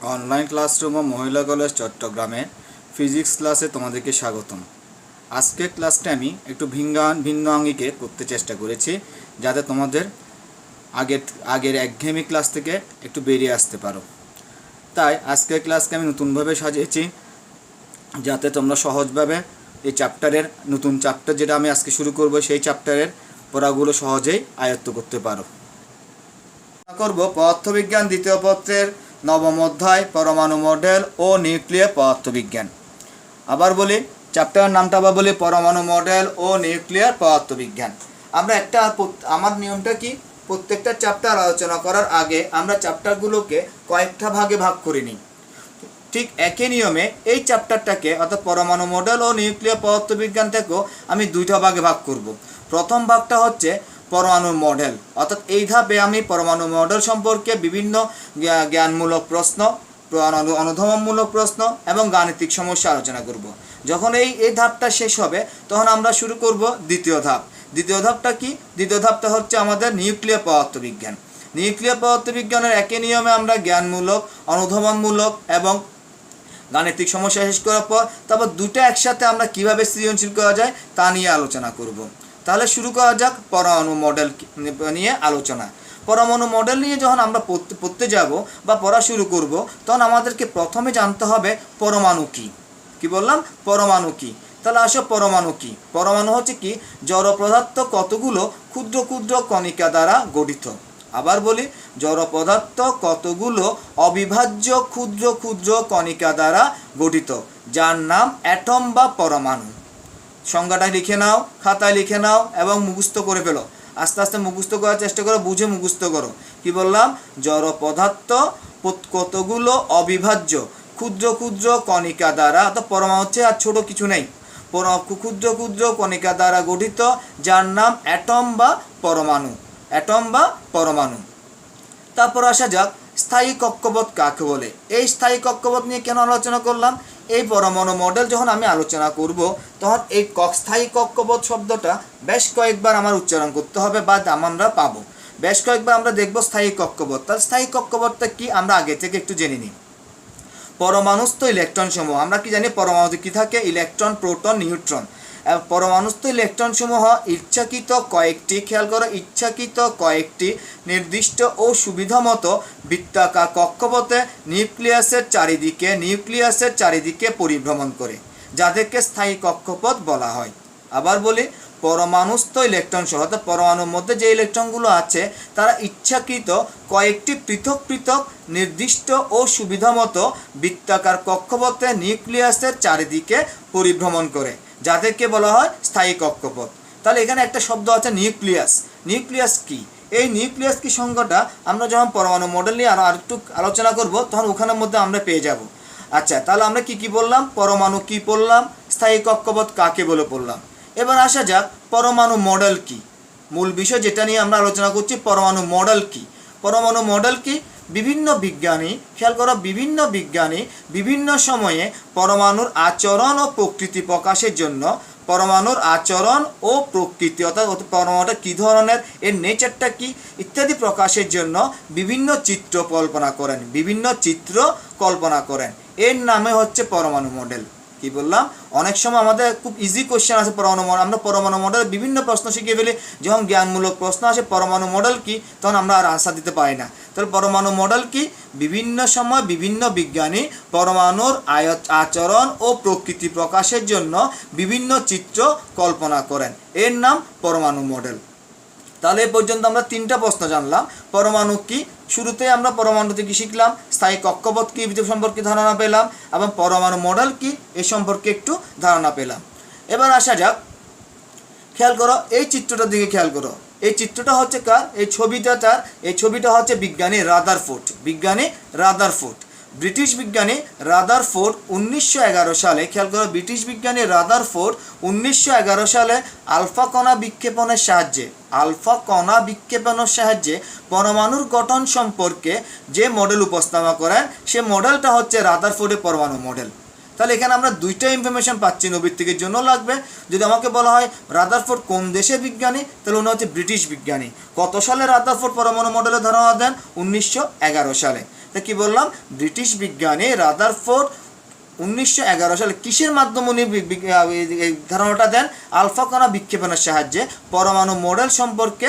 Online classroom ও মহিলা college চট্টগ্রামে physics ক্লাসে তোমাদেরকে স্বাগতম। আজকের ক্লাসটা আমি একটু ভিন্ন আঙ্গিকে করতে চেষ্টা করেছি, যাতে তোমাদের আগের একঘেয়েমি ক্লাস থেকে একটু বেরিয়ে আসতে পারো। তাই আজকের ক্লাসকে আমি নতুনভাবে সাজিয়েছি, যাতে তোমরা সহজভাবে এই চ্যাপ্টারের নতুন চ্যাপ্টার যেটা আমি আজকে শুরু করব, সেই চ্যাপ্টারের পড়াগুলো সহজেই আয়ত্ত করতে পারো। করব পদার্থবিজ্ঞান দ্বিতীয় পত্রের নবম অধ্যায় পরমাণু মডেল ও নিউক্লিয়ার পদার্থবিজ্ঞান। আবার বলি, চ্যাপ্টারের নামটা আবার বলি, পরমাণু মডেল ও নিউক্লিয়ার পদার্থবিজ্ঞান। আমরা আমার নিয়মটা কি, প্রত্যেকটা চ্যাপ্টার আলোচনা করার আগে আমরা চ্যাপ্টারগুলোকে কয়েকটা ভাগে ভাগ করে নিই। ঠিক একই নিয়মে এই চ্যাপ্টারটাকে অর্থাৎ পরমাণু মডেল ও নিউক্লিয়ার পদার্থবিজ্ঞান থেকেও আমি দুইটা ভাগে ভাগ করব। প্রথম ভাগটা হচ্ছে পরমাণু মডেল, অর্থাৎ এই ধাপে আমি পরমাণু মডেল সম্পর্কে বিভিন্ন জ্ঞানমূলক প্রশ্ন, অনুধাবনমূলক প্রশ্ন এবং গাণিতিক সমস্যা আলোচনা করব। যখন এই ধাপটা শেষ হবে, তখন আমরা শুরু করব দ্বিতীয় ধাপ। দ্বিতীয় ধাপটা কি? দ্বিতীয় ধাপটা হচ্ছে আমাদের নিউক্লিয়ার পদার্থবিজ্ঞান। নিউক্লিয়ার পদার্থবিজ্ঞানের একই নিয়মে আমরা জ্ঞানমূলক, অনুধাবনমূলক এবং গাণিতিক সমস্যা শেষ করার পর তারপর দুটো একসাথে আমরা কিভাবে সৃজনশীল করা যায় তা নিয়ে আলোচনা করব। তাহলে শুরু করা যাক পরমাণু মডেল নিয়ে আলোচনা। পরমাণু মডেল নিয়ে যখন আমরা পড়তে যাব বা পড়া শুরু করব, তখন আমাদেরকে প্রথমে জানতে হবে পরমাণু কি। কি বললাম? পরমাণু কি। তাহলে আসো, পরমাণু কি? পরমাণু হচ্ছে কি? জড় পদার্থ কতগুলো ক্ষুদ্র ক্ষুদ্র কণিকা দ্বারা গঠিত। আবার বলি, জড় পদার্থ কতগুলো অবিভাজ্য ক্ষুদ্র ক্ষুদ্র কণিকা দ্বারা গঠিত, যার নাম অ্যাটম বা পরমাণু। সংজ্ঞাটা লিখে নাও, খাতায় লিখে নাও এবং মুখস্থ করে ফেলো। আস্তে আস্তে মুখস্থ করার চেষ্টা করো, বুঝে মুখস্থ করো। কি বললাম? জড় পদার্থ কতগুলো অবিভাজ্য ক্ষুদ্র ক্ষুদ্র কণিকা দ্বারা, তো পরমাণু হচ্ছে আর ছোট কিছু নেই, ক্ষুদ্র ক্ষুদ্র কণিকা দ্বারা গঠিত, যার নাম অ্যাটম বা পরমাণু। অ্যাটম বা পরমাণু। তারপর আসা যাক স্থায়ী কক্ষপথ কাকে বলে। এই স্থায়ী কক্ষপথ নিয়ে কেন আলোচনা করলাম? এই পরমাণু মডেল যখন আমি আলোচনা করব, তখন এই স্থায়ী কক্ষপথ শব্দটা বেশ কয়েকবার আমার উচ্চারণ করতে হবে বা আমরা পাবো। বেশ কয়েকবার আমরা দেখব স্থায়ী কক্ষপথ। তার স্থায়ী কক্ষপথটা কি আমরা আগে থেকে একটু জেনে নিই। পরমাণুস্থ ইলেকট্রন সমূহ, আমরা কি জানি পরমাণুতে কি থাকে? Electron, proton, neutron. পরমাণুস্থ ইলেকট্রন সমূহ ইচ্ছাকৃত কয়েকটি, খেয়াল করো, ইচ্ছাকৃত কয়েকটি নির্দিষ্ট ও সুবিধামতো বৃত্তাকার কক্ষপথে নিউক্লিয়াসের চারিদিকে পরিভ্রমণ করে, যাদেরকে স্থায়ী কক্ষপথ বলা হয়। আবার বলি, পরমাণুস্থ ইলেকট্রন সহ, অর্থাৎ পরমাণুর মধ্যে যে ইলেকট্রনগুলো আছে, তারা ইচ্ছাকৃত কয়েকটি পৃথক পৃথক নির্দিষ্ট ও সুবিধামতো বৃত্তাকার কক্ষপথে নিউক্লিয়াসের চারিদিকে পরিভ্রমণ করে, যাদেরকে বলা হয় স্থায়ী কক্ষপথ। তাহলে এখানে একটা শব্দ আছে নিউক্লিয়াস। নিউক্লিয়াস কি? এই নিউক্লিয়াস কি সংজ্ঞাটা আমরা যখন পরমাণু মডেল নিয়ে আর একটু আলোচনা করব, তখন ওখানের মধ্যে আমরা পেয়ে যাব। আচ্ছা, তাহলে আমরা কি বললাম? পরমাণু কি পড়লাম, স্থায়ী কক্ষপথ কাকে বলে পড়লাম। এবার আসা যাক পরমাণু মডেল কি। মূল বিষয় যেটা নিয়ে আমরা আলোচনা করছি, পরমাণু মডেল কি। পরমাণু মডেল কি? বিভিন্ন বিজ্ঞানী, খেয়াল করো, বিভিন্ন বিজ্ঞানী বিভিন্ন সময়ে পরমাণুর আচরণ ও প্রকৃতি প্রকাশের জন্য, পরমাণুর আচরণ ও প্রকৃতি অর্থাৎ পরমাণুটা কী ধরনের, এর নেচারটা কি ইত্যাদি প্রকাশের জন্য বিভিন্ন চিত্র কল্পনা করেন। এর নামে হচ্ছে পরমাণু মডেল। কি বললাম? অনেক সময় আমাদের খুব ইজি কোশ্চেন আছে পরমাণু মডেল, আমরা পরমাণু মডেল বিভিন্ন প্রশ্ন শিখে ফেলি। যখন জ্ঞানমূলক প্রশ্ন আসে পরমাণু মডেল কি, তখন আমরা আর আনসার দিতে পারি না। তাহলে পরমাণু মডেল কি? বিভিন্ন সময় বিভিন্ন বিজ্ঞানী পরমাণুর আচরণ ও প্রকৃতি প্রকাশের জন্য বিভিন্ন চিত্র কল্পনা করেন, এর নাম পরমাণু মডেল। তাহলে এ পর্যন্ত আমরা তিনটা প্রশ্ন জানলাম। পরমাণু কি, শুরুতে আমরা পরমাণু থেকে শিখলাম, স্থায়ী কক্ষপথ কি সম্পর্কে ধারণা পেলাম, এবং পরমাণু মডেল কি এ সম্পর্কে একটু ধারণা পেলাম। এবার আসা যাক, খেয়াল করো এই চিত্রটার দিকে খেয়াল করো। এই চিত্রটা হচ্ছে কার? এই ছবিটা হচ্ছে বিজ্ঞানী রাদারফোর্ড। ব্রিটিশ বিজ্ঞানী রাদারফোর্ড 1911 সালে, খেয়াল করো, ব্রিটিশ বিজ্ঞানী রাদারফোর্ড 1911 সালে আলফা কণা বিক্ষেপণের সাহায্যে পরমাণুর গঠন সম্পর্কে যে মডেল উপস্থাপন করেন, সে মডেলটা হচ্ছে রাদারফোর্ডের পরমাণু মডেল। তাহলে এখানে আমরা দুইটা ইনফরমেশন পাচ্ছি, নৈর্ব্যক্তিকের জন্য লাগবে। যদি আমাকে বলা হয় রাদারফোর্ড কোন দেশের বিজ্ঞানী, তাহলে উনি হচ্ছে ব্রিটিশ বিজ্ঞানী। কত সালে রাদারফোর্ড পরমাণু মডেলের ধারণা দেন? 1911 সালে। তা কি বললাম, ব্রিটিশ বিজ্ঞানী রাদারফোর্ড 1911 সালে কিসের মাধ্যমে উনি ধারণাটা দেন? আলফা কণা বিক্ষেপণের সাহায্যে পরমাণু মডেল সম্পর্কে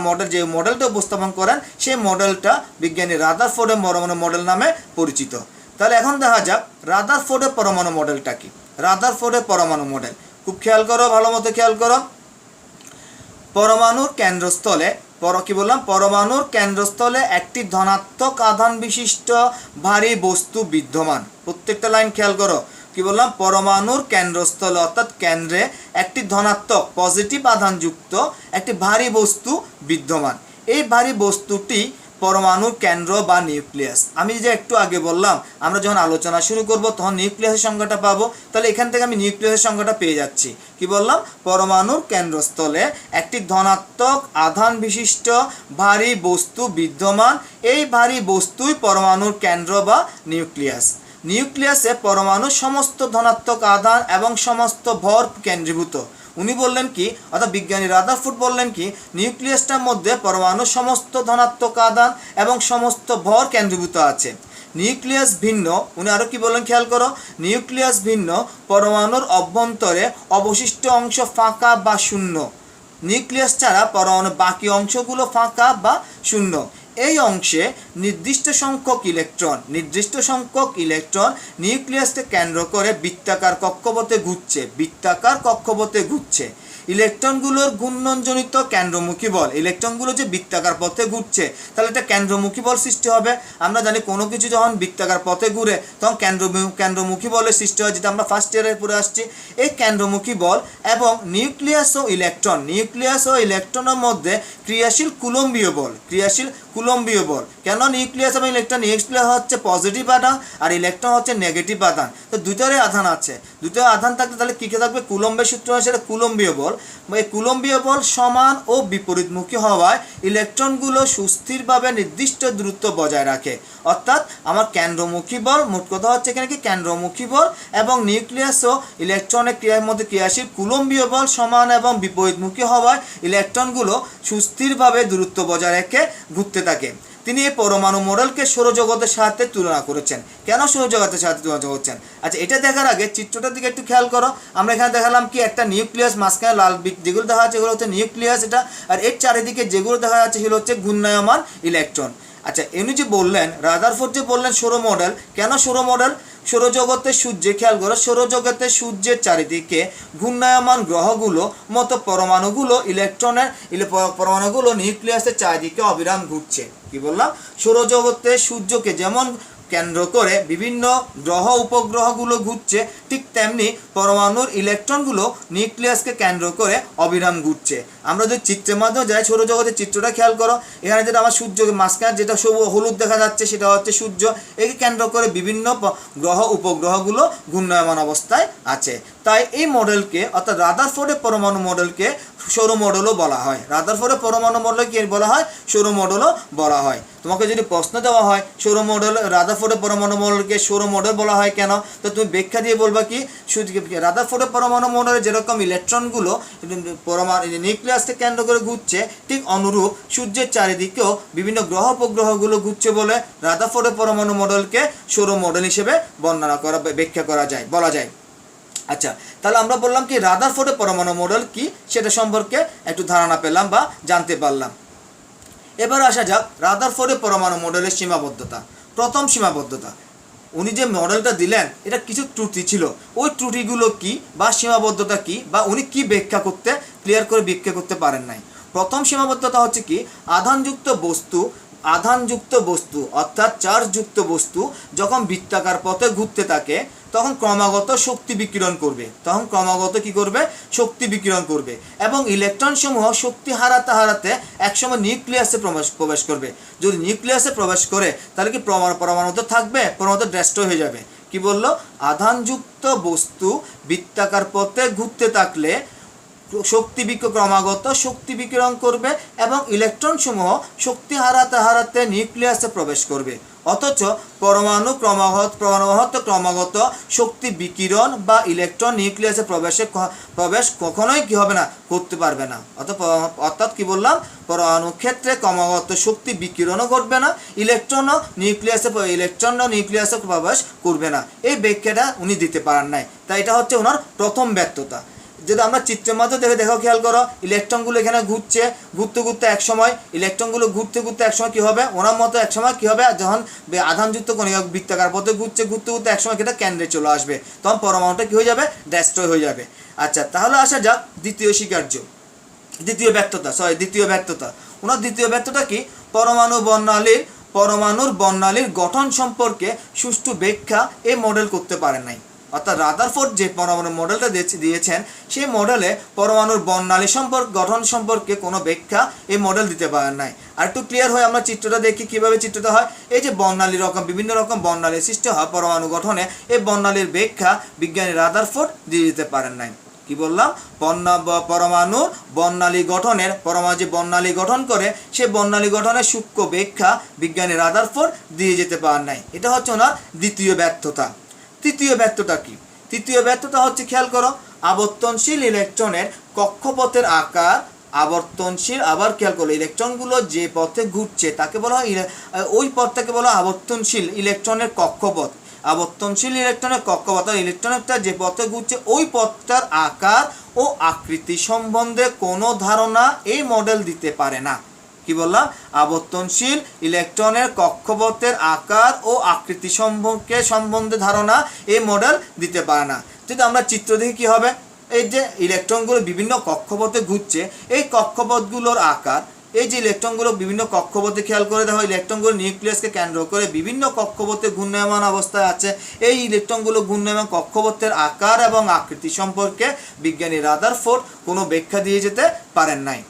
মডেল, যে মডেলটা উপস্থাপন করেন সেই মডেলটা বিজ্ঞানী রাদারফোর্ডের পরমাণু মডেল নামে পরিচিত। তাহলে এখন দেখা যাক রাদারফোর্ডের পরমাণু মডেলটা কি। রাদারফোর্ডের পরমাণু মডেল খুব খেয়াল করো, ভালো মতো খেয়াল করো। পরমাণুর কেন্দ্রস্থলে কি বললাম, পরমাণুর কেন্দ্রস্থলে একটি ধনাত্মক আধান বিশিষ্ট ভারী বস্তু বিদ্যমান। প্রত্যেকটা লাইন খেয়াল করো। কি বললাম, পরমাণুর কেন্দ্রস্থলে অর্থাৎ কেন্দ্রে একটি ধনাত্মক পজিটিভ আধানযুক্ত একটি ভারী বস্তু বিদ্যমান। এই ভারী বস্তুটি পরমাণুর কেন্দ্র বা নিউক্লিয়াস। আমি যে একটু আগে বললাম আমরা যখন আলোচনা শুরু করব তখন নিউক্লিয়াসের সংজ্ঞাটা পাবো, তাহলে এখান থেকে আমি নিউক্লিয়াসের সংজ্ঞাটা পেয়ে যাচ্ছি। কি বললাম, পরমাণুর কেন্দ্রস্থলে একটি ধনাত্মক আধান বিশিষ্ট ভারী বস্তু বিদ্যমান। এই ভারী বস্তুই পরমাণুর কেন্দ্র বা নিউক্লিয়াস। নিউক্লিয়াসে পরমাণুর সমস্ত ধনাত্মক আধান এবং সমস্ত ভর কেন্দ্রীভূত। উনি বললেন কি, অর্থাৎ বিজ্ঞানী রাদারফোর্ড বললেন কি, নিউক্লিয়াসটার মধ্যে পরমাণুর সমস্ত ধনাত্মক আধান এবং সমস্ত ভর কেন্দ্রীভূত আছে। নিউক্লিয়াস ভিন্ন, উনি আরও কি বললেন খেয়াল করো, নিউক্লিয়াস ভিন্ন পরমাণুর অভ্যন্তরে অবশিষ্ট অংশ ফাঁকা বা শূন্য। নিউক্লিয়াস ছাড়া পরমাণুর বাকি অংশগুলো ফাঁকা বা শূন্য। এই অংশে নির্দিষ্ট সংখ্যক ইলেকট্রন নিউক্লিয়াসকে কেন্দ্র করে বৃত্তাকার কক্ষপথে ঘুরছে। ইলেকট্রনগুলোর ঘূর্ণনজনিত কেন্দ্রমুখী বল, ইলেকট্রনগুলো যে বৃত্তাকার পথে ঘুরছে তাহলে এটা কেন্দ্রমুখী বল সৃষ্টি হবে। আমরা জানি কোনো কিছু যখন বৃত্তাকার পথে ঘুরে তখন কেন্দ্রমুখী বলের সৃষ্টি হয়, যেটা আমরা ফার্স্ট ইয়ারে পড়ে আসছি। এই কেন্দ্রমুখী বল এবং নিউক্লিয়াস ও ইলেকট্রনের মধ্যে ক্রিয়াশীল কুলম্বীয় বল। কেন নিউক্লিয়াস এবং ইলেকট্রন? নিউক্লিয়াস হচ্ছে পজিটিভ আধান আর ইলেকট্রন হচ্ছে নেগেটিভ আধান। তো দুটোরই আধান আছে, দুটো আধান থাকলে তাহলে কী থাকবে? কুলম্বের সূত্র হয় সেটা কুলম্বীয় বল। এই কুলম্বীয় বল সমান ও বিপরীতমুখী হওয়ায় ইলেকট্রনগুলো সুস্থিরভাবে নির্দিষ্ট দূরত্ব বজায় রাখে। অর্থাৎ আমার কেন্দ্রমুখী বল, মোট কথা হচ্ছে এখানে কি কেন্দ্রমুখী বল এবং নিউক্লিয়াস ও ইলেকট্রনের ক্রিয়ার মধ্যে ক্রিয়াশীল কুলম্বীয় বল সমান এবং বিপরীতমুখী হওয়ায় ইলেকট্রনগুলো সুস্থিরভাবে দূরত্ব বজায় রেখে ঘুরতে থাকে। তিনি এই পরমাণু মডেলকে সৌরজগতের সাথে তুলনা করেছেন। কেন সৌরজগতের সাথে তুলনা করছেন? আচ্ছা, এটা দেখার আগে চিত্রটার দিকে একটু খেয়াল করো। আমরা এখানে দেখালাম কি একটা নিউক্লিয়াস, মাঝখানে লাল যেগুলো দেখা যাচ্ছে এগুলো হচ্ছে নিউক্লিয়াস এটা, আর এর চারিদিকে যেগুলো দেখা যাচ্ছে সেগুলো হচ্ছে ঘূর্ণায়মান ইলেকট্রন। আচ্ছা, এমনি যে বললেন রাদারফোর্ড যে বললেন সৌর মডেল, কেন সৌর মডেল? সৌরজগতের সূর্যে খেয়াল করো, সৌরজগতের সূর্যের চারিদিকে ঘূর্ণায়মান গ্রহগুলো মতো পরমাণুগুলো নিউক্লিয়াসের চারিদিকে অবিরাম ঘুরছে। কি বললাম? সৌরজগতে সূর্যকে যেমন কেন্দ্র করে বিভিন্ন গ্রহ উপগ্রহগুলো ঘুরছে, ঠিক তেমনি পরমাণুর ইলেকট্রনগুলো নিউক্লিয়াসকে কেন্দ্র করে অবিরাম ঘুরছে। আমরা যদি চিত্রের মাধ্যমে যাই সৌরজগতের চিত্রটা খেয়াল করো, এখানে যেটা আমার সূর্যকে মাঝখানে যেটা হলুদ দেখা যাচ্ছে সেটা হচ্ছে সূর্য। একে কেন্দ্র করে বিভিন্ন গ্রহ উপগ্রহগুলো ঘূর্ণায়মান অবস্থায় আছে। তাই এই মডেলকে অর্থাৎ রাদারফোর্ডের পরমাণু মডেলকে সৌর মডেলও বলা হয়। রাদারফোর্ডের পরমাণু মডেল কি বলা হয়? সৌর মডেলও বলা হয়। তোমাকে যদি প্রশ্ন দেওয়া হয় সৌর মডেল, রাদারফোর্ডের পরমাণু মডেলকে সৌর মডেল বলা হয় কেন, তো তুমি ব্যাখ্যা দিয়ে বলবা কি, রাদারফোর্ডের পরমাণু মডেলে যেরকম ইলেকট্রনগুলো নিউক্লিয়াসকে কেন্দ্র করে ঘুরছে, ঠিক অনুরূপ সূর্যের চারিদিকেও বিভিন্ন গ্রহ উপগ্রহগুলো ঘুরছে বলে রাদারফোর্ডের পরমাণু মডেলকে সৌর মডেল হিসেবে ব্যাখ্যা বলা যায়। আচ্ছা, তাহলে আমরা বললাম কি রাদারফোর্ডের পরমাণু মডেল কি সেটা সম্পর্কে একটু ধারণা পেলাম বা জানতে পারলাম। এবার আসা যাক রাদারফোর্ডের পরমাণু মডেলের সীমাবদ্ধতা। প্রথম সীমাবদ্ধতা, উনি যে মডেলটা দিলেন এটা কিছু ত্রুটি ছিল। ওই ত্রুটিগুলো কি বা সীমাবদ্ধতা কি বা উনি কি ক্লিয়ার করে ব্যাখ্যা করতে পারেন নাই। প্রথম সীমাবদ্ধতা হচ্ছে কি, আধানযুক্ত বস্তু অর্থাৎ চার্জযুক্ত বস্তু যখন বৃত্তাকার পথে ঘুরতে থাকে তখন ক্রমাগত শক্তি বিকিরণ করবে এবং ইলেকট্রন সমূহ শক্তি হারাতে একসময় নিউক্লিয়াসে প্রবেশ করবে। যদি নিউক্লিয়াসে প্রবেশ করে তাহলে কি পরমাণু তো থাকবে, পরমাণু ডেস্ট্রয় হয়ে যাবে। কি বললো? আধানযুক্ত বস্তু বৃত্তাকার পথে ঘুরতে থাকলে ক্রমাগত শক্তি বিকিরণ করবে এবং ইলেকট্রন সমূহ শক্তি হারাতে নিউক্লিয়াসে প্রবেশ করবে। অথচ ক্রমাগত শক্তি বিকিরণ বা ইলেকট্রন নিউক্লিয়াসে প্রবেশ কখনোই কি হবে না, করতে পারবে না। অর্থাৎ কি বললাম, পরমাণু ক্ষেত্রে ক্রমাগত শক্তি বিকিরণও ঘটবে না, ইলেকট্রনও নিউক্লিয়াসে প্রবেশ করবে না। এই ব্যাখ্যাটা উনি দিতে পারেন নাই, তাই এটা হচ্ছে ওনার প্রথম ব্যর্থতা। যদি আমরা চিত্রের মাধ্যমে দেখো, খেয়াল করো, ইলেকট্রনগুলো এখানে ঘুরতে একসময় কি হবে, ওনার মতো একসময় কি হবে, যখন আধানযুক্ত কণিকা বৃত্তাকার পথে ঘুরতে একসময় এটা কেন্দ্রে চলে আসবে, তখন পরমাণুটা কি হয়ে যাবে, ডেস্ট্রয় হয়ে যাবে। আচ্ছা, তাহলে আসা যাক দ্বিতীয় ব্যর্থতা। ওনার দ্বিতীয় ব্যর্থতা কি, পরমাণুর বর্ণালীর গঠন সম্পর্কে সুষ্ঠু ব্যাখ্যা এই মডেল করতে পারেন নাই। অর্থাৎ রাদারফোর্ড যে পরমাণু মডেলটা দিয়েছেন, সেই মডেলে পরমাণুর বর্ণালী গঠন সম্পর্কে কোনো ব্যাখ্যা এই মডেল দিতে পারেন নাই। আর একটু ক্লিয়ার হয় আমরা চিত্রটা দেখি, কিভাবে চিত্রটা হয়। এই যে বিভিন্ন রকম বর্ণালীর সৃষ্টি হয় পরমাণু গঠনে, এই বর্ণালীর ব্যাখ্যা বিজ্ঞানী রাদারফোর্ড দিয়ে দিতে পারেন নাই। কি বললাম, পরমাণুর পরমাণু যে বর্ণালী গঠন করে, সেই বর্ণালী গঠনের সূক্ষ্ম ব্যাখ্যা বিজ্ঞানী রাদারফোর্ড দিয়ে যেতে পারেন নাই। এটা হচ্ছে ওনার দ্বিতীয় ব্যর্থতা। তৃতীয় ব্যর্থতা কি? তৃতীয় ব্যর্থতা হচ্ছে, খেয়াল করো, আবর্তনশীল ইলেকট্রনের কক্ষপথের আকার আবর্তনশীল। আবার খেয়াল করো, ইলেকট্রনগুলো যে পথে ঘুরছে তাকে বলা হয়, ওই পথটাকে বলা হয় আবর্তনশীল ইলেকট্রনের কক্ষপথ। আবর্তনশীল ইলেকট্রনের কক্ষপথ, ইলেকট্রনটা যে পথে ঘুরছে ওই পথটার আকার ও আকৃতি সম্বন্ধে কোনো ধারণা এই মডেল দিতে পারে না। কি বললাম, আবর্তনশীল ইলেকট্রনের কক্ষপথের আকার ও আকৃতি সম্বন্ধে ধারণা এই মডেল দিতে পারে না। যদি আমরা চিত্র দেখি কি হবে, এই যে ইলেকট্রনগুলো বিভিন্ন কক্ষপথে ঘুরছে, এই কক্ষপথগুলোর আকার, এই যে ইলেকট্রনগুলো বিভিন্ন কক্ষপথে, খেয়াল করে দেখো, ইলেকট্রনগুলো নিউক্লিয়াসকে কেন্দ্র করে বিভিন্ন কক্ষপথে ঘূর্ণায়মান অবস্থায় আছে। এই ইলেকট্রনগুলো ঘূর্ণায়মান কক্ষপথের আকার এবং আকৃতি সম্পর্কে বিজ্ঞানী রাদারফোর্ড কোনো ব্যাখ্যা দিয়ে যেতে পারেন নাই।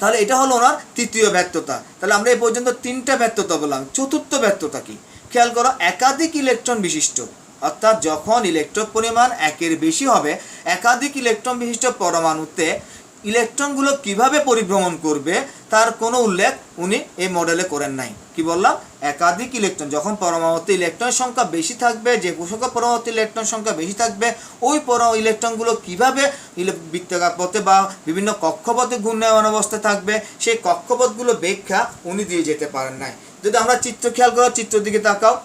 তাহলে এটা হলো ওনার তৃতীয় ব্যর্থতা। তাহলে আমরা এই পর্যন্ত তিনটা ব্যর্থতা বললাম। চতুর্থ ব্যর্থতা কি, খেয়াল করো, একাধিক ইলেকট্রন বিশিষ্ট, অর্থাৎ যখন ইলেকট্রন পরিমাণ একের বেশি হবে, একাধিক ইলেকট্রন বিশিষ্ট পরমাণুতে ইলেকট্রনগুলো কিভাবে পরিভ্রমণ করবে তার কোনো উল্লেখ উনি এই মডেলে করেন নাই। কি বললাম, একাধিক ইলেকট্রন, যখন পরমাণুতে ইলেকট্রনের সংখ্যা বেশি থাকবে, যে পোষক পরমাণুতে ইলেকট্রন সংখ্যা বেশি থাকবে, ওই ইলেকট্রনগুলো কিভাবে বৃত্তাকার পথে বা বিভিন্ন কক্ষপথে ঘূর্ণায়মান অবস্থায় থাকবে, সেই কক্ষপথগুলো ব্যাখ্যা উনি দিয়ে যেতে পারেন নাই। যদি আমরা চিত্র খেয়াল করো, চিত্রের দিকে তাকাও,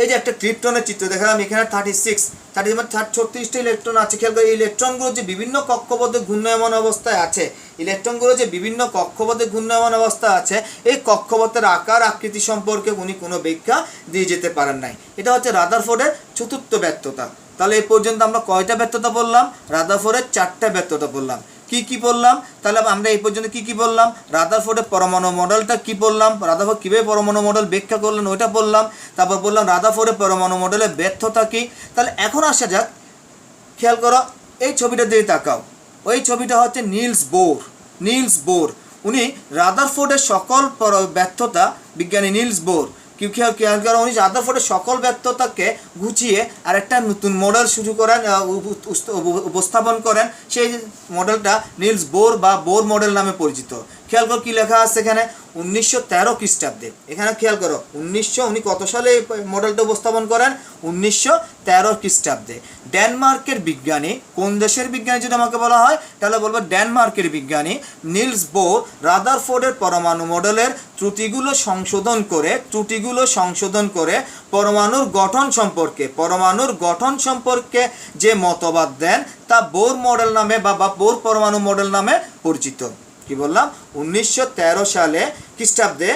এই যে একটা ক্রিপ্টনের চিত্র দেখালাম, এখানে 36টা ইলেকট্রন আছে। খেয়াল করে, এই ইলেকট্রনগুলো যে বিভিন্ন কক্ষপথে ঘূর্ণায়মান অবস্থায় আছে, এই কক্ষপথের আকার আকৃতি সম্পর্কে উনি কোনো ব্যাখ্যা দিয়ে যেতে পারেন নাই। এটা হচ্ছে রাদারফোর্ডের চতুর্থ ব্যর্থতা। তাহলে এই পর্যন্ত আমরা কয়টা ব্যর্থতা বললাম? রাদারফোর্ডের 4টা ব্যর্থতা বললাম। কি বললাম? তাহলে আমরা এই পর্যন্ত কি বললাম? রাদারফোর্ডের পরমাণু মডেলটা কি বললাম, রাদারফোর্ড কিভাবে পরমাণু মডেল ব্যাখ্যা করলেন ওইটা বললাম। তারপর বললাম রাদারফোর্ডের পরমাণু মডেলের ব্যর্থতা কি। তাহলে এখন আসা যাক, খেয়াল করো, এই ছবিটা দিয়ে তাকাও, ওই ছবিটা হচ্ছে নিলস বোর। উনি রাদারফোর্ডের সকল ব্যর্থতা, বিজ্ঞানী নিলস বোর খেয়াল করো, উনি রাদারফোর্ডের সকল ব্যর্থতাকে গুছিয়ে আর একটা নতুন মডেল শুরু করেন, উপস্থাপন করেন। সেই মডেলটা নিলস বোর বা বোর মডেল নামে পরিচিত। খেয়াল করো কি লেখা আছে এখানে, 1913 খ্রিস্টাব্দে। এখানে খেয়াল করো, উনি কত সালে এই মডেলটা উপস্থাপন করেন? 1913 খ্রিস্টাব্দে। ডেনমার্কের বিজ্ঞানী, কোন দেশের বিজ্ঞানী যদি আমাকে বলা হয় তাহলে বলবো ডেনমার্কের বিজ্ঞানী নিলস বোর রাদারফোর্ডের পরমাণু মডেলের ত্রুটিগুলো সংশোধন করে পরমাণুর গঠন সম্পর্কে যে মতবাদ দেন তা বোর মডেল নামে বা বোর পরমাণু মডেল নামে পরিচিত। কি বললাম, 1913 সালে খ্রিস্টাব্দে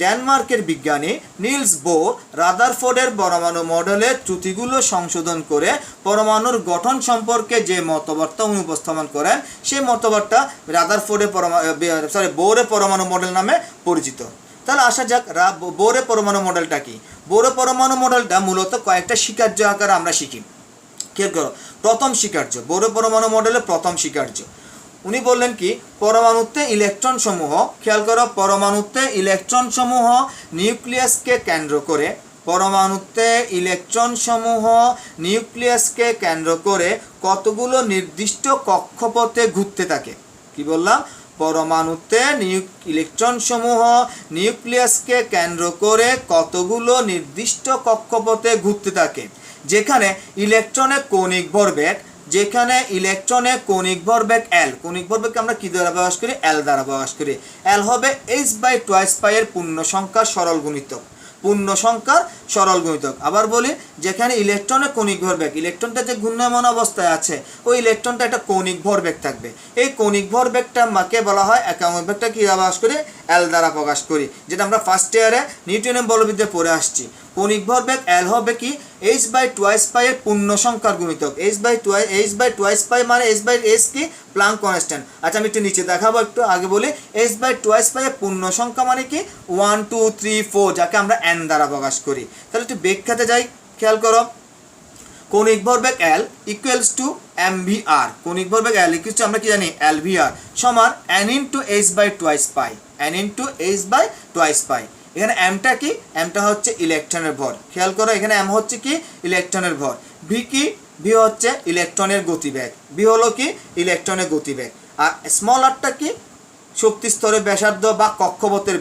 ডেনমার্কের বিজ্ঞানী নিলস বোর রাদারফোর্ডের পরমাণু মডেলের ত্রুটিগুলো সংশোধন করে পরমাণুর গঠন সম্পর্কে যে মতবাদটা উনি উপস্থাপন করেন, সেই মতবাদটা বোরের পরমাণু মডেল নামে পরিচিত। তাহলে আসা যাক, বোরের পরমাণু মডেলটা কি। বোরের পরমাণু মডেলটা মূলত কয়েকটা স্বীকার্য আকারে আমরা শিখি। খেয়াল করো, প্রথম স্বীকার্য, বোরের পরমাণু মডেলের প্রথম স্বীকার্য, উনি বললেন কি, পরমাণুতে ইলেকট্রন সমূহ নিউক্লিয়াসকে কেন্দ্র করে কতগুলো নির্দিষ্ট কক্ষপথে ঘুরতে থাকে। কি বললাম, পরমাণুতে ইলেকট্রন সমূহ নিউক্লিয়াসকে কেন্দ্র করে কতগুলো নির্দিষ্ট কক্ষপথে ঘুরতে থাকে। যেখানে ইলেকট্রনের কৌণিক ভরবেগ এল, কৌণিক ভরবেগকে আমরা কি দ্বারা প্রকাশ করি? এল দ্বারা প্রকাশ করি। এল হবে h/2π এর পূর্ণ সংখ্যার সরল গুণিতক। আবার বলি, যেখানে ইলেকট্রনের কৌণিক ভরবেগ, ইলেকট্রনটা যে ঘূর্ণায়মান অবস্থায় আছে, ওই ইলেকট্রনটা একটা কৌণিক ভরবেগ থাকবে। এই কৌণিক ভরবেগটা মাকে বলা হয় একক ভরবেগটা কি প্রকাশ করি? এল দ্বারা প্রকাশ করি, যেটা আমরা ফার্স্ট ইয়ারে নিউটনের বলবিদ্যায় পড়ে আসছি। কৌণিক ভরবেগ এল হবে কি? h/2π এর পূর্ণ সংখ্যার গুণিতক। h/2π মানে h/s কি? Planck constant. আচ্ছা, আমি একটু নিচে দেখাবো, একটু আগে বলি। h/2π এর পূর্ণ সংখ্যা মানে কি? 1 2 3 4, যাকে আমরা n দ্বারা প্রকাশ করি। তাহলে একটু ব্যাখ্যাতে যাই, খেয়াল করো। কৌণিক ভরবেগ L ইকুয়ালস টু mvr। কৌণিক ভরবেগ L ইকুয়ালস টু আমরা কি জানি? lvr সমান n into h/2π, n into h/2π। এখানে mটা কি? mটা হচ্ছে ইলেকট্রনের ভর। খেয়াল করো, এখানে m হচ্ছে কি? ইলেকট্রনের ভর। v কি? v হচ্ছে ইলেকট্রনের গতিবেগ। v হলো কি? ইলেকট্রনের গতিবেগ। আর স্মল আরটা কি? শক্তি স্তরের ব্যাসার্ধ বা কক্ষপথের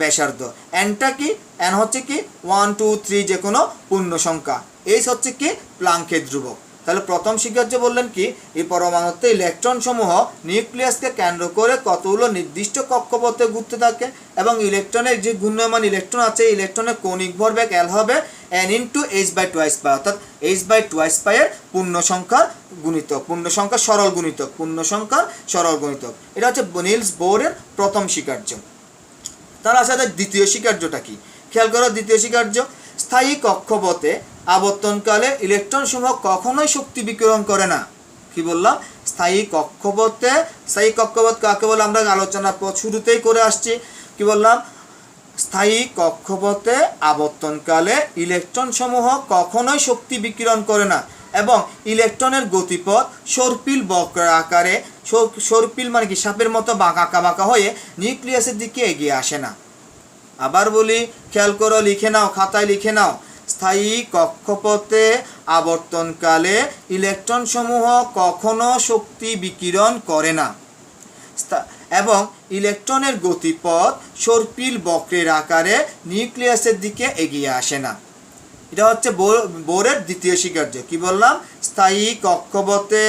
ব্যাসার্ধ। nটা কি? n হচ্ছে কি? 1 2 3 যে কোনো পূর্ণ সংখ্যা। h হচ্ছে কি? প্লাঙ্কের ধ্রুবক। তাহলে প্রথম শিক্ষার্থী বললেন কি? এই পরমাণুতে ইলেকট্রন সমূহ নিউক্লিয়াসকে কেন্দ্র করে কতগুলো নির্দিষ্ট কক্ষপথে ঘুরতে থাকে, এবং ইলেকট্রনের যে ঘূর্ণায়মান ইলেকট্রন আছে, ইলেকট্রনের কৌণিক ভরবেগ L হবে n ইনটু h/2π, অর্থাৎ h/2π এর পূর্ণ সংখ্যার সরল গুণিতক। এটা হচ্ছে নিলস বোরের প্রথম স্বীকার্য। তার সাথে দ্বিতীয় স্বীকার্যটা কি? খেয়াল করো, দ্বিতীয় স্বীকার্য, স্থায়ী কক্ষপথে আবর্তনকালে ইলেকট্রন সমূহ কখনোই শক্তি বিকিরণ করে না। কি বললাম? স্থায়ী কক্ষপথ কাকে বলে আমরা আলোচনা শুরুতেই করে আসছি। কি বললাম? স্থায়ী কক্ষপথে আবর্তনকালে ইলেকট্রন সমূহ কখনোই শক্তি বিকিরণ করে না, এবং ইলেকট্রনের গতিপথ সর্পিল বক্র আকারে, সর্পিল মানে কি? সাপের মতো বাঁকা হয়ে নিউক্লিয়াসের দিকে এগিয়ে আসে না। আবার বলি, খেয়াল করো, লিখে নাও, খাতায় লিখে নাও। স্থায়ী কক্ষপথে আবর্তনকালে ইলেকট্রন সমূহ কখনো শক্তি বিকিরণ করে না, এবং ইলেকট্রনের গতিপথ সর্পিল বক্রের আকারে নিউক্লিয়াসের দিকে এগিয়ে আসে না। এটা হচ্ছে বোরের দ্বিতীয় স্বীকার্য। কি বললাম? স্থায়ী কক্ষপথে,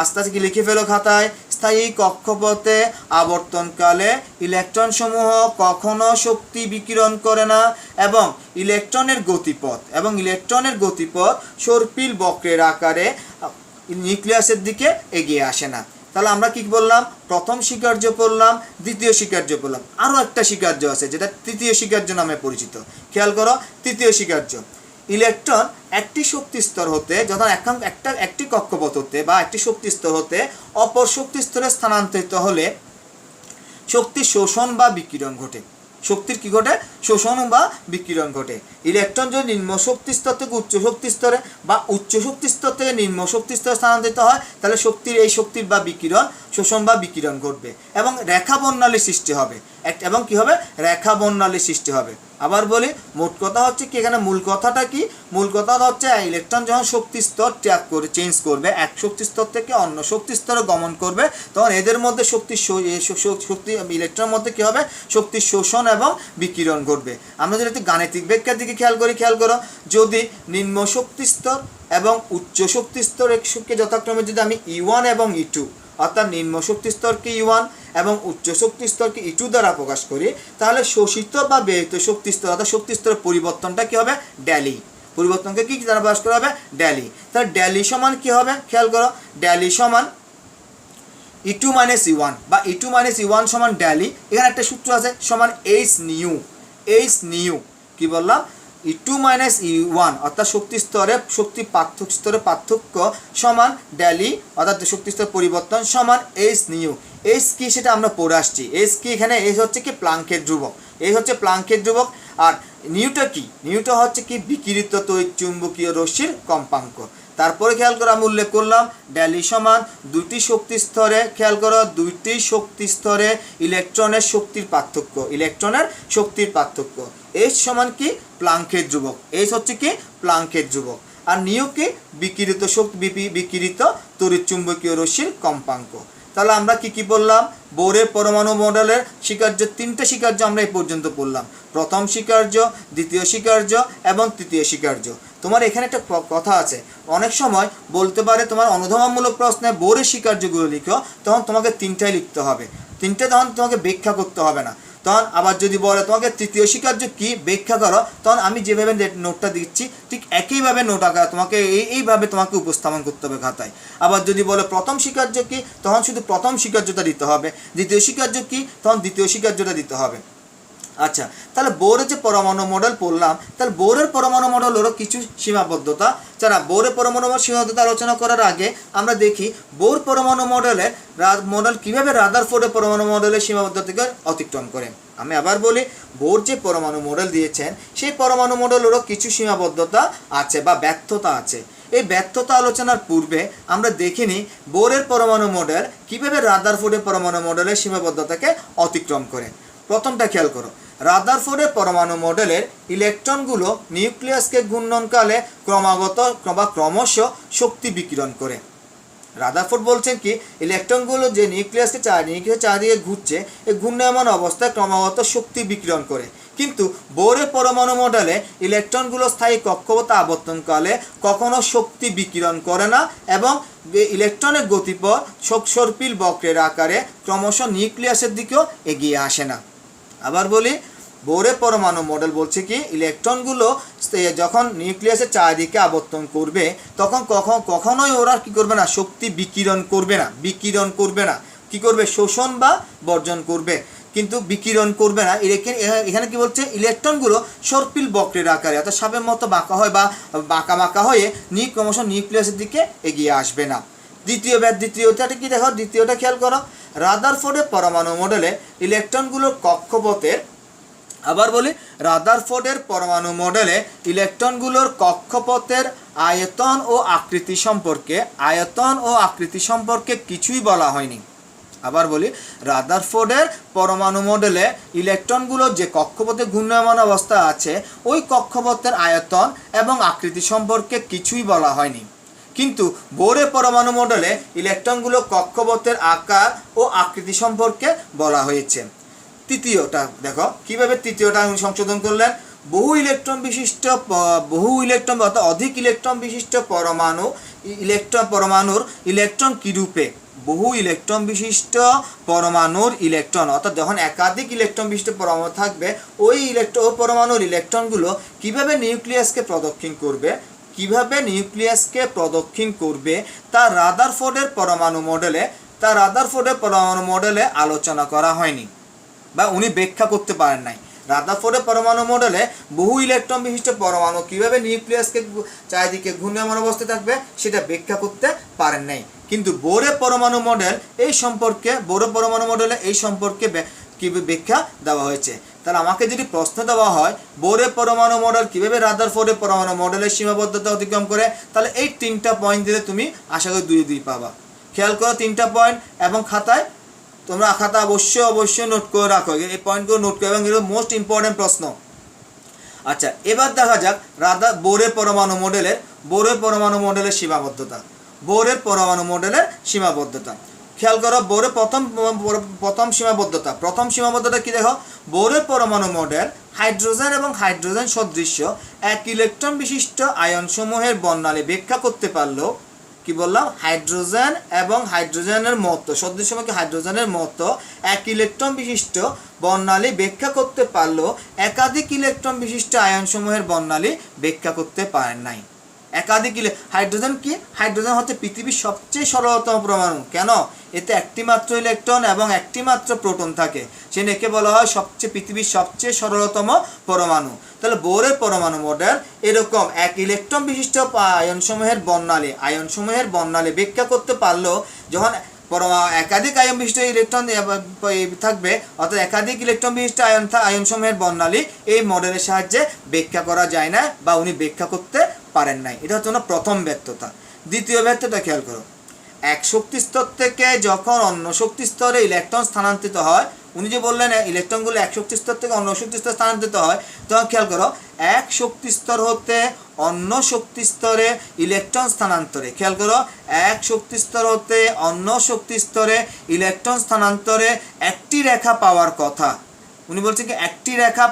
আস্তে আস্তে কি লিখে ফেলো খাতায়, স্থায়ী কক্ষপথে আবর্তনকালে ইলেকট্রন সমূহ কখনো শক্তি বিকিরণ করে না, এবং ইলেকট্রনের গতিপথ সর্পিল বক্রের আকারে নিউক্লিয়াসের দিকে এগিয়ে আসে না। তাহলে আমরা কি বললাম? প্রথম স্বীকার্য পড়লাম, দ্বিতীয় স্বীকার্য পড়লাম। আরও একটা স্বীকার্য আছে যেটা তৃতীয় স্বীকার্য নামে পরিচিত। খেয়াল করো, তৃতীয় স্বীকার্য, ইলেকট্রন একটি শক্তি স্তর হতে, যখন একটি কক্ষপথ হতে বা একটি শক্তি স্তর হতে অপর শক্তি স্তরে স্থানান্তরিত হলে শক্তি শোষণ বা বিকিরণ ঘটে। শক্তির কি ঘটে? শোষণ বা বিকিরণ ঘটে। ইলেকট্রন যদি নিম্ন শক্তি স্তর থেকে উচ্চ শক্তি স্তরে বা উচ্চ শক্তি স্তর থেকে নিম্ন শক্তি স্তরে স্থানান্তরিত হয়, তাহলে শক্তির বা বিকিরণ, শোষণ বা বিকিরণ ঘটবে, এবং রেখা বর্ণালী সৃষ্টি হবে। এবং কি হবে? রেখা বর্ণালী সৃষ্টি হবে। আবার বলি, মোট কথা হচ্ছে কি? এখানে মূল কথাটা কি? মূল কথা হচ্ছে ইলেকট্রন যখন শক্তি স্তর চেঞ্জ করবে, এক শক্তি স্তর থেকে অন্য শক্তি স্তরে গমন করবে, তখন এদের মধ্যে শক্তি ইলেকট্রনের মধ্যে কি হবে? শক্তি শোষণ এবং বিকিরণ ঘটবে। আমরা যদি একটু গাণিতিক ব্যাখ্যার দিকে খেয়াল করো, যদি নিম্ন শক্তি স্তর এবং উচ্চ শক্তি স্তরকে যথাক্রমে যদি আমি E1 এবং E2, অর্থাৎ নিম্ন শক্তি স্তরকে E1 এবং উচ্চ শক্তি স্তরকে E2 দ্বারা প্রকাশ করি, তাহলে শোষিত বা ব্যয়িত শক্তি স্তর, অর্থাৎ শক্তি স্তরের পরিবর্তনটা কি হবে? ডেলি। পরিবর্তনকে কি দ্বারা প্রকাশ করা হবে? ডেলি। তাহলে ডেলি সমান কি হবে? খেয়াল করো, ডেলি সমান E2 মাইনাস E1 বা E2 মাইনাস E1 সমান ডেলি। এখানে একটা সূত্র আছে, সমান H নিউ। কি বললাম? E2 মাইনাস E1 অর্থাৎ শক্তি স্তরের পার্থক্য সমান ডেলি, অর্থাৎ শক্তি স্তরের পরিবর্তন সমান H নিউ। H কি সেটা আমরা পড়ে আসছি। H কি? এখানে H হচ্ছে কি? প্লাঙ্কের ধ্রুবক। আর নিউটা কি? নিউটা হচ্ছে কি? বিকিরিত তড়িৎচুম্বকীয় রশ্মির কম্পাঙ্ক। তারপরে খেয়াল করো, আমি উল্লেখ করলাম ডেলি সমান দুইটি শক্তি স্তরে, খেয়াল করো, দুইটি শক্তি স্তরে ইলেকট্রনের শক্তির পার্থক্য। H সমান কি? প্লাঙ্কের ধ্রুবক। H হচ্ছে কি? প্লাঙ্কের ধ্রুবক। আর নিউ কি? বিকিরিত তড়িৎচুম্বকীয় রশ্মির কম্পাঙ্ক। তাহলে আমরা কি বললাম, বোরের পরমাণু মডেলের স্বীকার্য, তিনটে স্বীকার্য আমরা এই পর্যন্ত পড়লাম। প্রথম স্বীকার্য, দ্বিতীয় স্বীকার্য এবং তৃতীয় স্বীকার্য। তোমার এখানে একটা কথা আছে, অনেক সময় বলতে পারে তোমার অনুধাবনমূলক প্রশ্নে বোরের স্বীকার্যগুলো লিখো, তখন তোমাকে তিনটাই লিখতে হবে, তিনটে তখন তোমাকে ব্যাখ্যা করতে হবে না। তখন আবার যদি বলে তোমাকে তৃতীয় স্বীকার্য কি ব্যাখ্যা করো, তখন আমি যেভাবে নোটটা দিচ্ছি ঠিক একইভাবে নোট আঁকা তোমাকে এইভাবে তোমাকে উপস্থাপন করতে হবে খাতায়। আবার যদি বলে প্রথম স্বীকার্য কি, তখন শুধু প্রথম স্বীকার্যটা দিতে হবে। দ্বিতীয় স্বীকার্য কি, তখন দ্বিতীয় স্বীকার্যটা দিতে হবে। আচ্ছা, তাহলে বোরের যে পরমাণু মডেল পড়লাম, তাহলে বোরের পরমাণু মডেলেরও কিছু সীমাবদ্ধতা। যারা বোরের পরমাণু সীমাবদ্ধতা আলোচনা করার আগে আমরা দেখি বোর পরমাণু মডেলের মডেল কীভাবে রাদারফোর্ডের পরমাণু মডেলের সীমাবদ্ধতা থেকে অতিক্রম করে। আমি আবার বলি, বোর যে পরমাণু মডেল দিয়েছেন সেই পরমাণু মডেলেরও কিছু সীমাবদ্ধতা আছে বা ব্যর্থতা আছে। এই ব্যর্থতা আলোচনার পূর্বে আমরা দেখিনি বোরের পরমাণু মডেল কীভাবে রাদারফোর্ডের পরমাণু মডেলের সীমাবদ্ধতাকে অতিক্রম করে। প্রথমটা খেয়াল করো, রাদারফোর্ডের পরমাণু মডেলের ইলেকট্রনগুলো নিউক্লিয়াসকে ঘূর্ণনকালে ক্রমশ শক্তি বিকিরণ করে। রাদারফোর্ড বলছেন কি, ইলেকট্রনগুলো যে নিউক্লিয়াসকে চারিদিকে ঘুরছে, এই ঘূর্ণায়মান অবস্থায় ক্রমাগত শক্তি বিকিরণ করে। কিন্তু বোরের পরমাণু মডেলে ইলেকট্রনগুলো স্থায়ী কক্ষপথে আবর্তনকালে কখনো শক্তি বিকিরণ করে না এবং ইলেকট্রনের গতিপথ সর্পিল বক্রের আকারে ক্রমশ নিউক্লিয়াসের দিকেও এগিয়ে আসে না। আবার বলি, বোরের পরমাণু মডেল বলছে কি, ইলেকট্রনগুলো যখন নিউক্লিয়াসের চারিদিকে আবর্তন করবে তখন কখনোই ওরা কি করবে না, শক্তি বিকিরণ করবে না, কি করবে, শোষণ বা বর্জন করবে, কিন্তু বিকিরণ করবে না। এখানে কি বলছে, ইলেকট্রনগুলো সর্পিল বক্রের আকারে অর্থাৎ সাপের মতো বাঁকা হয় বা বাঁকা হয়ে ক্রমশ নিউক্লিয়াসের দিকে এগিয়ে আসবে না। দ্বিতীয়টা কি দেখো, দ্বিতীয়টা খেয়াল করো, রাদারফোর্ডের পরমাণু মডেলে ইলেকট্রনগুলোর কক্ষপথের, আবার বলি, রাদারফোর্ডের পরমাণু মডেলে ইলেকট্রনগুলোর কক্ষপথের আয়তন ও আকৃতি সম্পর্কে কিছুই বলা হয়নি। আবার বলি, রাদারফোর্ডের পরমাণু মডেলে ইলেকট্রনগুলো যে কক্ষপথে ঘূর্ণায়মান অবস্থা আছে ওই কক্ষপথের আয়তন এবং আকৃতি সম্পর্কে কিছুই বলা হয়নি। কিন্তু বোরের পরমাণু মডেলে ইলেকট্রনগুলো কক্ষপথের আকার ও আকৃতি সম্পর্কে বলা হয়েছে। তৃতীয়টা দেখো কিভাবে তৃতীয়টা উনি সংশোধন করলেন, বহু ইলেকট্রন অর্থাৎ অধিক ইলেকট্রন বিশিষ্ট পরমাণুর ইলেকট্রন কিরূপে, বহু ইলেকট্রন বিশিষ্ট পরমাণুর ইলেকট্রন অর্থাৎ যখন একাধিক ইলেকট্রন বিশিষ্ট পরমাণু থাকবে ওই পরমাণুর ইলেকট্রনগুলো কিভাবে নিউক্লিয়াসকে প্রদক্ষিণ করবে তা রাদারফোর্ডের পরমাণু মডেলে আলোচনা করা হয়নি বা উনি ব্যাখ্যা করতে পারেন নাই। রাদারফোর্ডের পরমাণু মডেলে বহু ইলেকট্রন বিশিষ্ট পরমাণু কিভাবে নিউক্লিয়াসকে চারিদিকে ঘূর্ণায়মান অবস্থায় থাকবে সেটা ব্যাখ্যা করতে পারেন নাই। কিন্তু বোরের পরমাণু মডেলে এই সম্পর্কে কি ব্যাখ্যা দেওয়া হয়েছে। তাহলে আমাকে যদি প্রশ্ন দেওয়া হয় বোরের পরমাণু মডেল কিভাবে রাদারফোর্ডের পরমাণু মডেলের সীমাবদ্ধতা অতিক্রম করে, তাহলে এই তিনটা পয়েন্ট দিলে তুমি আশা করি 2 পাবা। খেয়াল করো তিনটা পয়েন্ট, এবং তোমরা খাতা অবশ্যই নোট করে রাখো, এই পয়েন্টগুলো নোট করো এবং এগুলো মোস্ট ইম্পর্টেন্ট প্রশ্ন। আচ্ছা, এবার দেখা যাক বোরের পরমাণু মডেলের সীমাবদ্ধতা। খেয়াল করো, বোরের প্রথম সীমাবদ্ধতা কি দেখো, বোরের পরমাণু মডেল হাইড্রোজেন এবং হাইড্রোজেন সদৃশ্য এক ইলেকট্রন বিশিষ্ট আয়নসমূহের বর্ণালী ব্যাখ্যা করতে পারলেও, কি বললাম, হাইড্রোজেন এবং হাইড্রোজেনের মতো সদৃশ্যকে হাইড্রোজেনের মতো এক ইলেকট্রন বিশিষ্ট বর্ণালী ব্যাখ্যা করতে পারলেও একাধিক ইলেকট্রন বিশিষ্ট আয়নসমূহের বর্ণালী ব্যাখ্যা করতে পারেন নাই। হাইড্রোজেন হচ্ছে পৃথিবীর সবচেয়ে সরলতম পরমাণু। কেন? এতে একটি মাত্র ইলেকট্রন এবং একটি মাত্র প্রোটন থাকে, সে একে বলা হয় পৃথিবীর সবচেয়ে সরলতম পরমাণু। তাহলে বোরের পরমাণু মডেল এরকম এক ইলেকট্রন বিশিষ্ট আয়নসমূহের বর্ণালী ব্যাখ্যা করতে পারলেও যখন একাধিক আয়ন বিশিষ্ট ইলেকট্রন থাকবে অর্থাৎ একাধিক ইলেকট্রন বিশিষ্ট আয়নসমূহের বর্ণালী এই মডেলের সাহায্যে ব্যাখ্যা করা যায় না বা উনি ব্যাখ্যা করতে পারেন নাই। এটা হচ্ছে না প্রথম ব্যর্থতা। দ্বিতীয় ব্যর্থতা খেয়াল করো, এক শক্তি স্তর থেকে যখন অন্য শক্তি স্তরে ইলেকট্রন স্থানান্তরিত হয় উনি যে বললেন ইলেকট্রনগুলো এক শক্তি স্তর থেকে অন্য শক্তি স্তরে স্থানান্তরিত হয়, তখন খেয়াল করো এক শক্তি স্তর হতে অন্য শক্তি স্তরে ইলেকট্রন স্থানান্তরে, খেয়াল করো এক শক্তি স্তর হতে অন্য শক্তি স্তরে ইলেকট্রন স্থানান্তরে একটি রেখা পাওয়ার কথা। উনি বলছেন কি একটি রেখা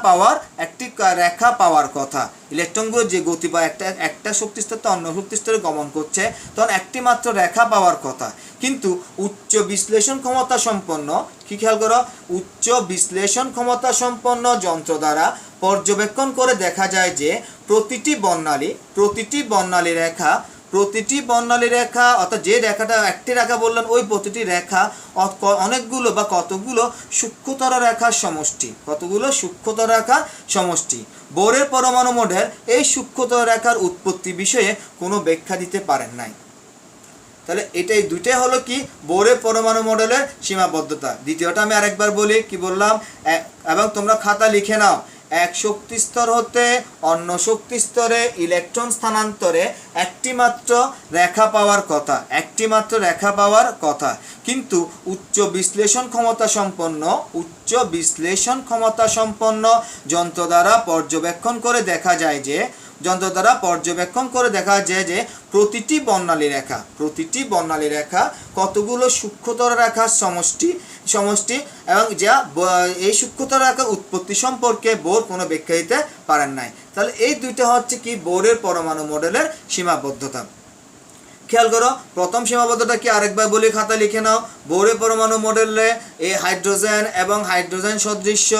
পাওয়ার কথা। ইলেকট্রনগুলো যে গতি পায় একটা শক্তি স্তর থেকে অন্য শক্তি স্তরে গমন করছে, তখন একটি মাত্র রেখা পাওয়ার কথা। কিন্তু উচ্চ বিশ্লেষণ ক্ষমতা সম্পন্ন, কি খেয়াল করো, উচ্চ বিশ্লেষণ ক্ষমতা সম্পন্ন যন্ত্র দ্বারা পর্যবেক্ষণ করে দেখা যায় যে প্রতিটি বর্ণালী রেখা অর্থাৎ যে রেখাটা একটি রেখা বললেন, ওই প্রতিটি রেখা অনেকগুলো বা কতগুলো সূক্ষ্মতর রেখার সমষ্টি। বোরের পরমাণু মডেল এই সূক্ষ্মতর রেখার উৎপত্তি বিষয়ে কোনো ব্যাখ্যা দিতে পারেন নাই। তাহলে এটাই দুইটাই হলো কি বোরের পরমাণু মডেলের সীমাবদ্ধতা। দ্বিতীয়টা আমি আরেকবার বলি, কি বললাম, এবং তোমরা খাতা লিখে নাও, এক শক্তি স্তর হতে অন্য শক্তি স্তরে ইলেকট্রন স্থানান্তরে একটি মাত্র রেখা পাওয়ার কথা। কিন্তু উচ্চ বিশ্লেষণ ক্ষমতা সম্পন্ন যন্ত্র দ্বারা পর্যবেক্ষণ করে দেখা যায় যে প্রতিটি বর্ণালী রেখা কতগুলো সূক্ষ্মতর রেখার সমষ্টি এবং যা এই সূক্ষ্মতর রেখার উৎপত্তি সম্পর্কে বোর কোনো ব্যাখ্যা দিতে পারেন নাই। তাহলে এই দুইটা হচ্ছে কি বোরের পরমাণু মডেলের সীমাবদ্ধতা। খেয়াল করো প্রথম সীমাবদ্ধতা কি আরেকবার বলি, খাতা লিখে নাও। বোরের পরমাণু মডেলে এই হাইড্রোজেন এবং হাইড্রোজেন সদৃশ্য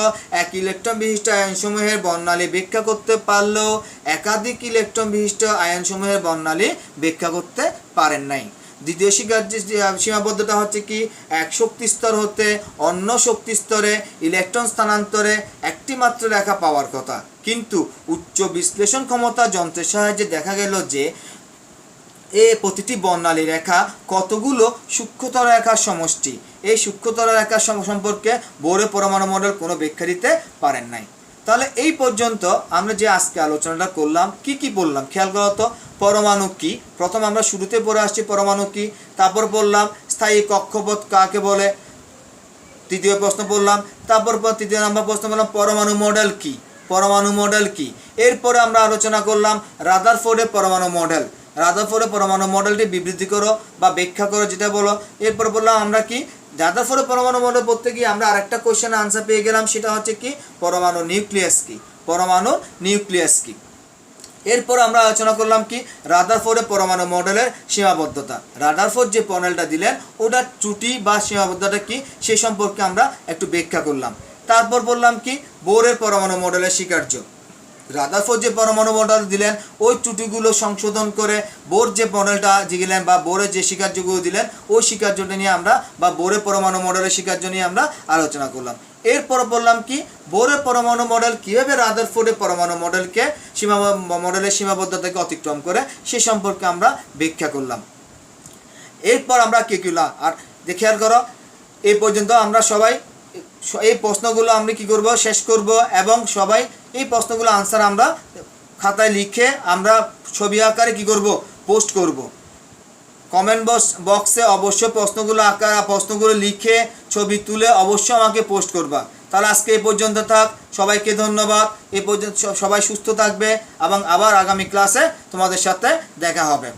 এক ইলেকট্রন বিশিষ্ট আয়নসমূহের বর্ণালী ব্যাখ্যা করতে পারলেও একাধিক ইলেকট্রন বিশিষ্ট আয়নসমূহের বর্ণালী ব্যাখ্যা করতে পারেন নাই। দ্বিতীয় সীমাবদ্ধতা হচ্ছে কি এক শক্তি স্তর হতে অন্য শক্তি স্তরে ইলেকট্রন স্থানান্তরে একটি মাত্র রেখা পাওয়ার কথা। কিন্তু উচ্চ বিশ্লেষণ ক্ষমতা যন্ত্রের সাহায্যে দেখা গেল যে প্রতিটি বর্ণালী রেখা কতগুলো সূক্ষ্মতর রেখার সমষ্টি। এই সূক্ষ্মতর রেখার সম্পর্কে বোরের পরমাণু মডেল কোনো ব্যাখ্যা দিতে পারেন নাই। তাহলে এই পর্যন্ত আমরা যে আজকে আলোচনাটা করলাম, কি বললাম খেয়াল করো তো। পরমাণু কি, প্রথম আমরা শুরুতে পড়ে আসছি পরমাণু কি, তারপর বললাম স্থায়ী কক্ষপথ কাকে বলে, তৃতীয় প্রশ্ন বললাম, তারপর তৃতীয় নম্বর প্রশ্ন বললাম পরমাণু মডেল কি। এরপরে আমরা আলোচনা করলাম রাদারফোর্ডের পরমাণু মডেলটি বিবৃতি করো বা ব্যাখ্যা করো, যেটা বলো। এরপর বললাম আমরা কি রাদারফোর্ডের পরমাণু মডেল পড়তে গিয়ে আমরা আরেকটা কোশ্চেনের আনসার পেয়ে গেলাম, সেটা হচ্ছে কি পরমাণু নিউক্লিয়াস কি। এরপর আমরা আলোচনা করলাম কি রাদারফোর্ডের পরমাণু মডেলের সীমাবদ্ধতা। রাদারফোর্ড যে মডেলটা দিলেন ওটার ত্রুটি বা সীমাবদ্ধতা কি সে সম্পর্কে আমরা একটু ব্যাখ্যা করলাম। তারপর বললাম কি বোরের পরমাণু মডেলের স্বীকার্য। রাদারফোর্ড যে পরমাণু মডেল দিলেন ওই ত্রুটিগুলো সংশোধন করে বোর যে মডেলটা দিলেন বা বোরের যে স্বীকার্যগুলো দিলেন ওই স্বীকার্যটা নিয়ে আমরা বা বোরের পরমাণু মডেলের স্বীকার্য নিয়ে আমরা আলোচনা করলাম। এরপর বললাম কি বোরের পরমাণু মডেল কীভাবে রাদারফোর্ডের পরমাণু মডেলের সীমাবদ্ধতাকে অতিক্রম করে সে সম্পর্কে আমরা ব্যাখ্যা করলাম। এরপর আমরা আর খেয়াল করো এই পর্যন্ত আমরা সবাই এই প্রশ্নগুলো আমরা কি করব শেষ করব এবং সবাই এই প্রশ্নগুলো আনসার আমরা খাতায় লিখে আমরা ছবি আকারে কি করব পোস্ট করব। কমেন্ট বক্সে অবশ্যই প্রশ্নগুলো লিখে ছবি তুলে অবশ্যই আমাকে পোস্ট করবা। তাহলে আজকে এই পর্যন্ত থাক, সবাইকে ধন্যবাদ। এই পর্যন্ত সবাই সুস্থ থাকবে এবং আবার আগামী ক্লাসে তোমাদের সাথে দেখা হবে।